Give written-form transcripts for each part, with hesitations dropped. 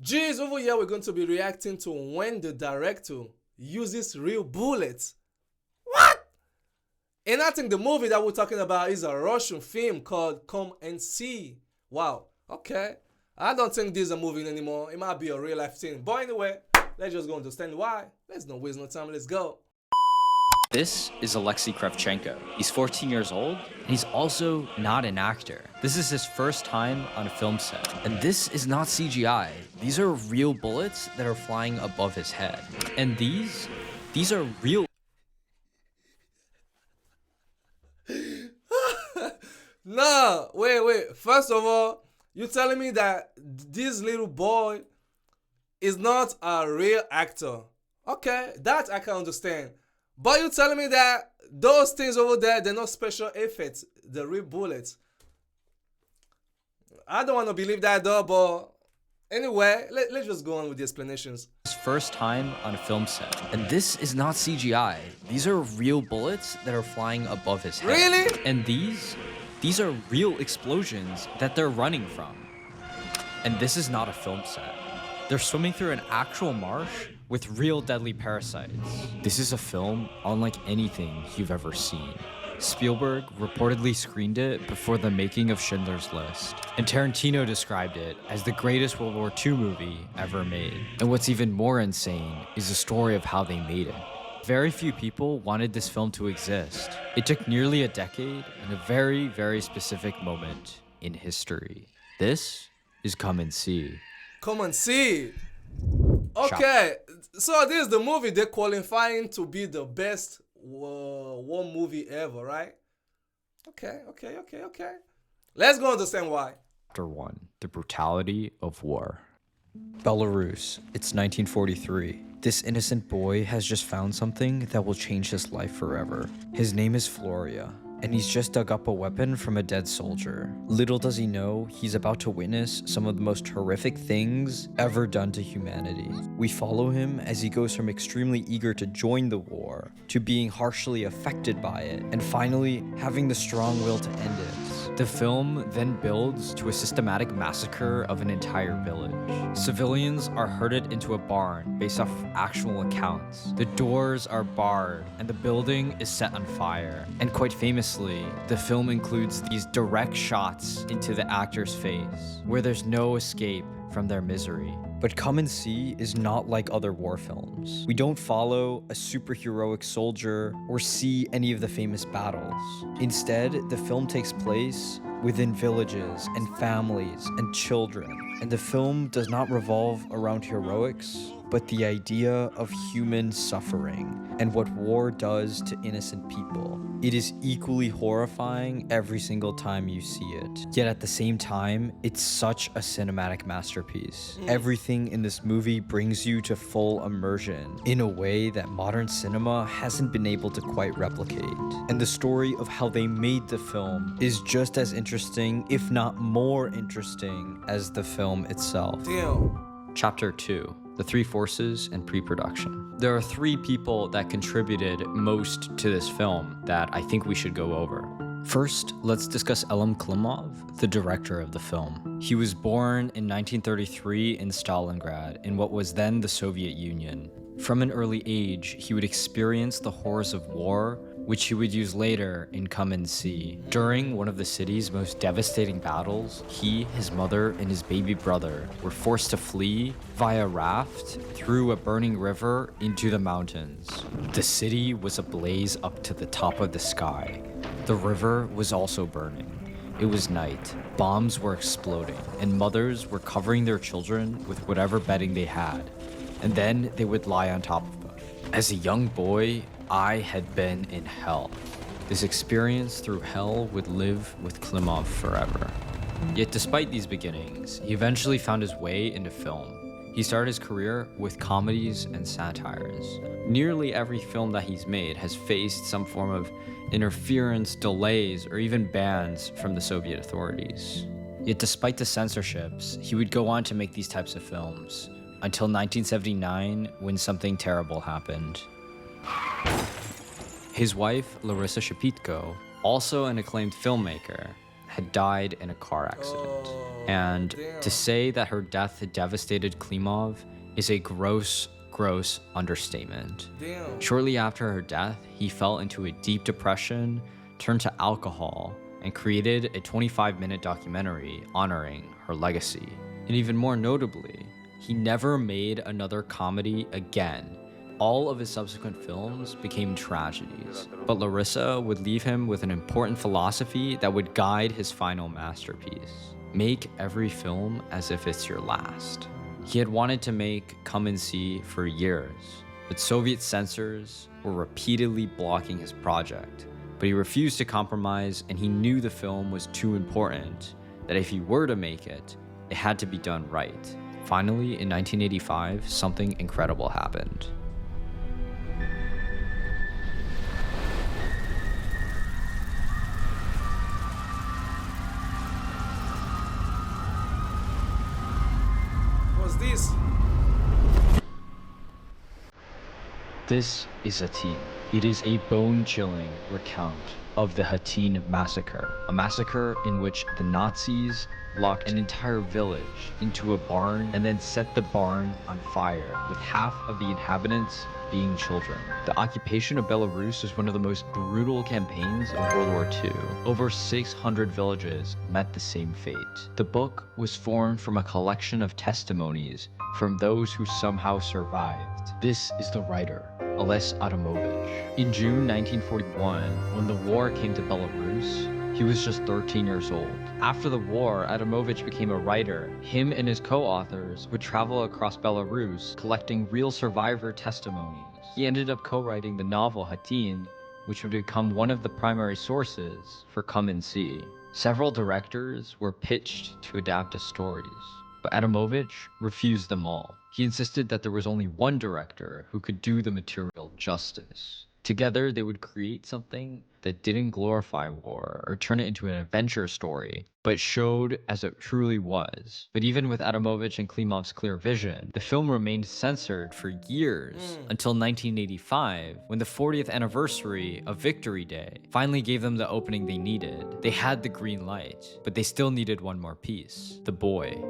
Geez, over here we're going to be reacting to when the director uses real bullets. What? And I think the movie that we're talking about is a Russian film called Come and See. Wow, okay. I don't think this is a movie anymore. It might be a real life thing. But anyway, let's just go understand why. Let's not waste no time. Let's go. This is Alexei Kravchenko. He's 14 years old, and he's also not an actor. This is his first time on a film set. And this is not CGI. These are real bullets that are flying above his head. And these are real. No, wait. First of all, you're telling me that this little boy is not a real actor. Okay, that I can understand. But you're telling me that those things over there, they're not special effects, the real bullets. I don't want to believe that though, but anyway, let's just go on with the explanations. His first time on a film set. And this is not CGI. These are real bullets that are flying above his head. Really? And these are real explosions that they're running from. And this is not a film set. They're swimming through an actual marsh with real deadly parasites. This is a film unlike anything you've ever seen. Spielberg reportedly screened it before the making of Schindler's List, and Tarantino described it as the greatest World War II movie ever made. And what's even more insane is the story of how they made it. Very few people wanted this film to exist. It took nearly a decade and a very, very specific moment in history. This is Come and See. Come and See. Okay, so this is the movie they're qualifying to be the best war movie ever, right? Okay. Let's go understand why. Chapter 1. The Brutality of War. Belarus. It's 1943. This innocent boy has just found something that will change his life forever. His name is Floria, and he's just dug up a weapon from a dead soldier. Little does he know, he's about to witness some of the most horrific things ever done to humanity. We follow him as he goes from extremely eager to join the war to being harshly affected by it, and finally having the strong will to end it. The film then builds to a systematic massacre of an entire village. Civilians are herded into a barn based off actual accounts. The doors are barred and the building is set on fire. And quite famously, the film includes these direct shots into the actor's face, where there's no escape from their misery. But Come and See is not like other war films. We don't follow a superheroic soldier or see any of the famous battles. Instead, the film takes place within villages and families and children. And the film does not revolve around heroics, but the idea of human suffering and what war does to innocent people. It is equally horrifying every single time you see it. Yet at the same time, it's such a cinematic masterpiece. Everything in this movie brings you to full immersion in a way that modern cinema hasn't been able to quite replicate. And the story of how they made the film is just as interesting, if not more interesting, as the film itself. Damn. Chapter 2. The Three Forces and Pre-Production. There are three people that contributed most to this film that I think we should go over. First, let's discuss Elem Klimov, the director of the film. He was born in 1933 in Stalingrad, in what was then the Soviet Union. From an early age, he would experience the horrors of war, which he would use later in Come and See. During one of the city's most devastating battles, he, his mother, and his baby brother were forced to flee via raft through a burning river into the mountains. The city was ablaze up to the top of the sky. The river was also burning. It was night. Bombs were exploding, and mothers were covering their children with whatever bedding they had, and then they would lie on top of them. As a young boy, I had been in hell. This experience through hell would live with Klimov forever. Yet despite these beginnings, he eventually found his way into film. He started his career with comedies and satires. Nearly every film that he's made has faced some form of interference, delays, or even bans from the Soviet authorities. Yet despite the censorships, he would go on to make these types of films, until 1979, when something terrible happened. His wife, Larissa Shepitko, also an acclaimed filmmaker, had died in a car accident. And Damn. to say that her death devastated Klimov is a gross understatement. Damn. Shortly after her death, he fell into a deep depression, turned to alcohol, and created a 25-minute documentary honoring her legacy. And even more notably, he never made another comedy again. All of his subsequent films became tragedies, but Larissa would leave him with an important philosophy that would guide his final masterpiece. Make every film as if it's your last. He had wanted to make Come and See for years, but Soviet censors were repeatedly blocking his project. But he refused to compromise, and he knew the film was too important, that if he were to make it, it had to be done right. Finally, in 1985, something incredible happened. What's this? This is Hatyn. It is a bone-chilling recount of the Hatyn massacre, a massacre in which the Nazis locked an entire village into a barn and then set the barn on fire, with half of the inhabitants being children. The occupation of Belarus was one of the most brutal campaigns of World War II. Over 600 villages met the same fate. The book was formed from a collection of testimonies from those who somehow survived. This is the writer, Ales Adamovich. In June 1941, when the war came to Belarus, he was just 13 years old. After the war, Adamovich became a writer. Him and his co-authors would travel across Belarus, collecting real survivor testimonies. He ended up co-writing the novel Hatyn, which would become one of the primary sources for Come and See. Several directors were pitched to adapt the stories, but Adamovich refused them all. He insisted that there was only one director who could do the material justice. Together, they would create something that didn't glorify war or turn it into an adventure story, but showed as it truly was. But even with Adamovich and Klimov's clear vision, the film remained censored for years until 1985, when the 40th anniversary of Victory Day finally gave them the opening they needed. They had the green light, but they still needed one more piece: the boy.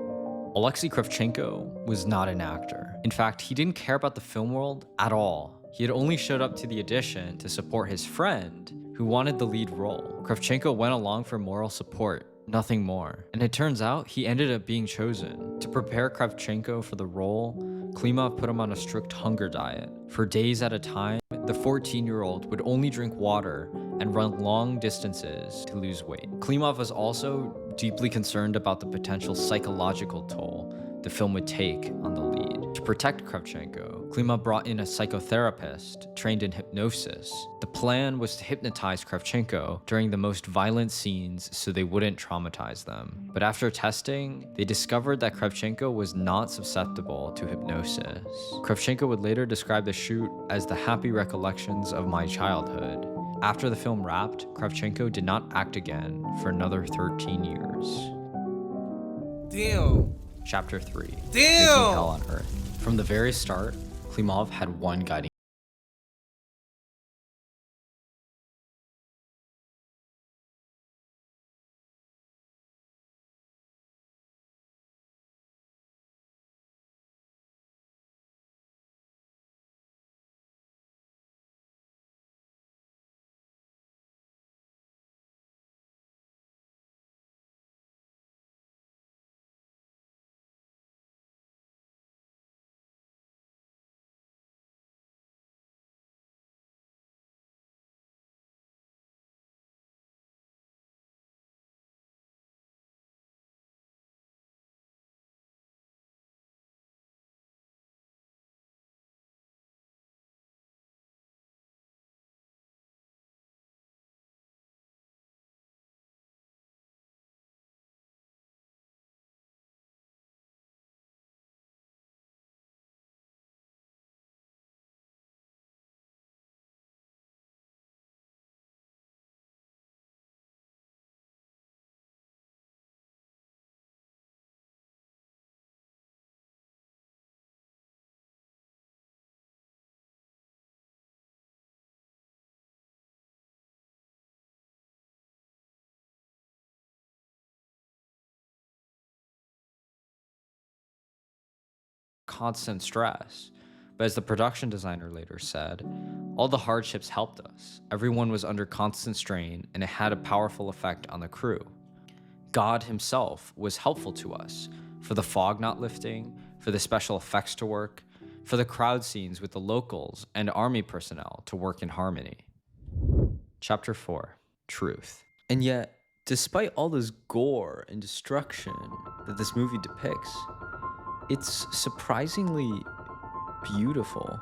Alexei Kravchenko was not an actor. In fact, he didn't care about the film world at all. He had only showed up to the audition to support his friend, who wanted the lead role. Kravchenko went along for moral support, nothing more. And it turns out he ended up being chosen. To prepare Kravchenko for the role, Klimov put him on a strict hunger diet. For days at a time, the 14-year-old would only drink water and run long distances to lose weight. Klimov was also deeply concerned about the potential psychological toll the film would take on the lead. To protect Kravchenko, Klimov brought in a psychotherapist trained in hypnosis. The plan was to hypnotize Kravchenko during the most violent scenes so they wouldn't traumatize them. But after testing, they discovered that Kravchenko was not susceptible to hypnosis. Kravchenko would later describe the shoot as the happy recollections of my childhood. After the film wrapped, Kravchenko did not act again for another 13 years. Damn. Chapter 3. Making Damn. Hell on Earth. From the very start, Klimov had one guiding constant stress. But as the production designer later said, all the hardships helped us. Everyone was under constant strain, and it had a powerful effect on the crew. God himself was helpful to us, for the fog not lifting, for the special effects to work, for the crowd scenes with the locals and army personnel to work in harmony. Chapter 4. Truth. And yet, despite all this gore and destruction that this movie depicts, it's surprisingly beautiful.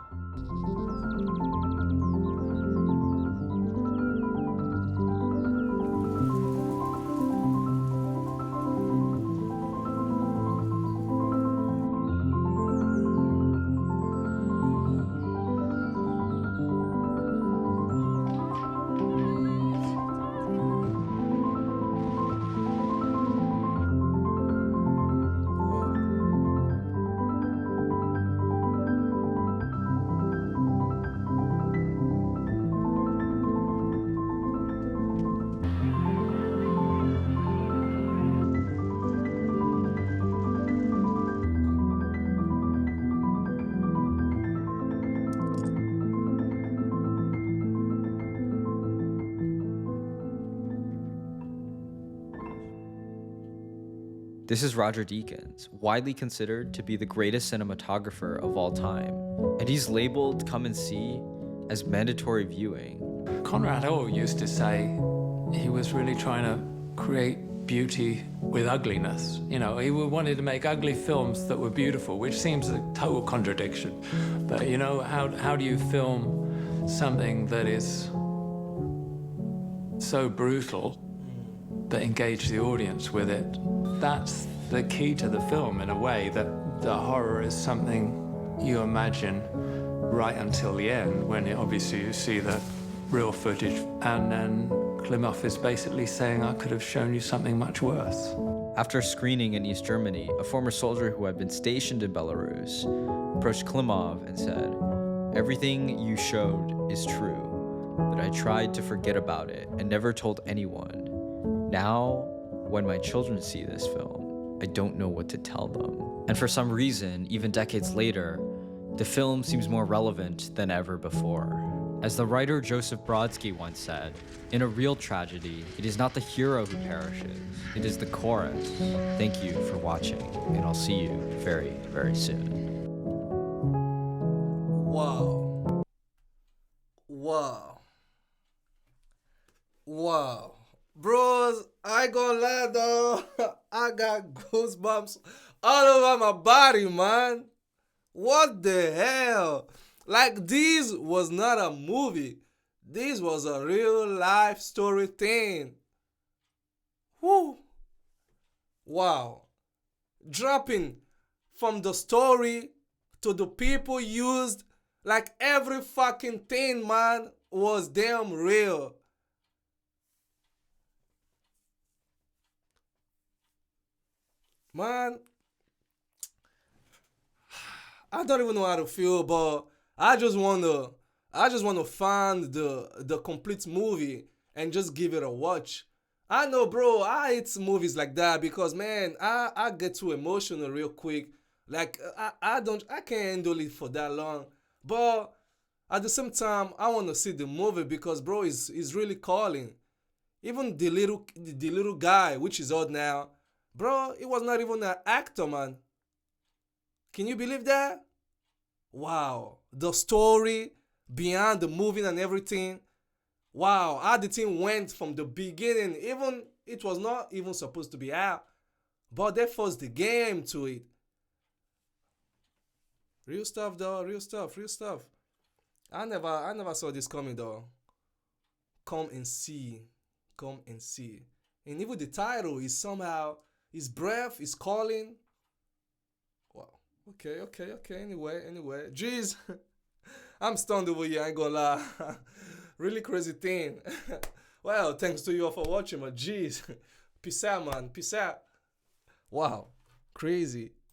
This is Roger Deakins, widely considered to be the greatest cinematographer of all time, and he's labeled Come and See as mandatory viewing. Conrad Orr used to say he was really trying to create beauty with ugliness. You know, he wanted to make ugly films that were beautiful, which seems a total contradiction. But you know, how do you film something that is so brutal but engage the audience with it? That's the key to the film, in a way, that the horror is something you imagine right until the end, when obviously you see the real footage, and then Klimov is basically saying, I could have shown you something much worse. After screening in East Germany, a former soldier who had been stationed in Belarus approached Klimov and said, "Everything you showed is true, but I tried to forget about it and never told anyone. Now, when my children see this film, I don't know what to tell them." And for some reason, even decades later, the film seems more relevant than ever before. As the writer Joseph Brodsky once said, in a real tragedy, it is not the hero who perishes, it is the chorus. Thank you for watching, and I'll see you very, very soon. Wow. Wow. Wow. Bros, I ain't gonna lie though. I got goosebumps all over my body, man. What the hell? Like, this was not a movie. This was a real life story thing. Whew. Wow. Dropping from the story to the people used, like every fucking thing, man, was damn real. Man, I don't even know how to feel, but I just wanna find the complete movie and just give it a watch. I know, bro, I hate movies like that because, man, I get too emotional real quick. Like, I can't handle it for that long. But at the same time, I wanna see the movie because, bro, is really calling. Even the little guy, which is old now, bro, he was not even an actor, man. Can you believe that? Wow. The story behind the movie and everything. Wow. How the thing went from the beginning. Even it was not even supposed to be out. But they forced the game to it. Real stuff though. Real stuff. Real stuff. I never saw this coming though. Come and see. Come and see. And even the title is somehow, his breath is calling. Wow. Okay. Anyway. Jeez. I'm stunned over here, I ain't gonna lie. Really crazy thing. Well, thanks to you all for watching, but jeez. Peace out, man. Peace out. Wow. Crazy.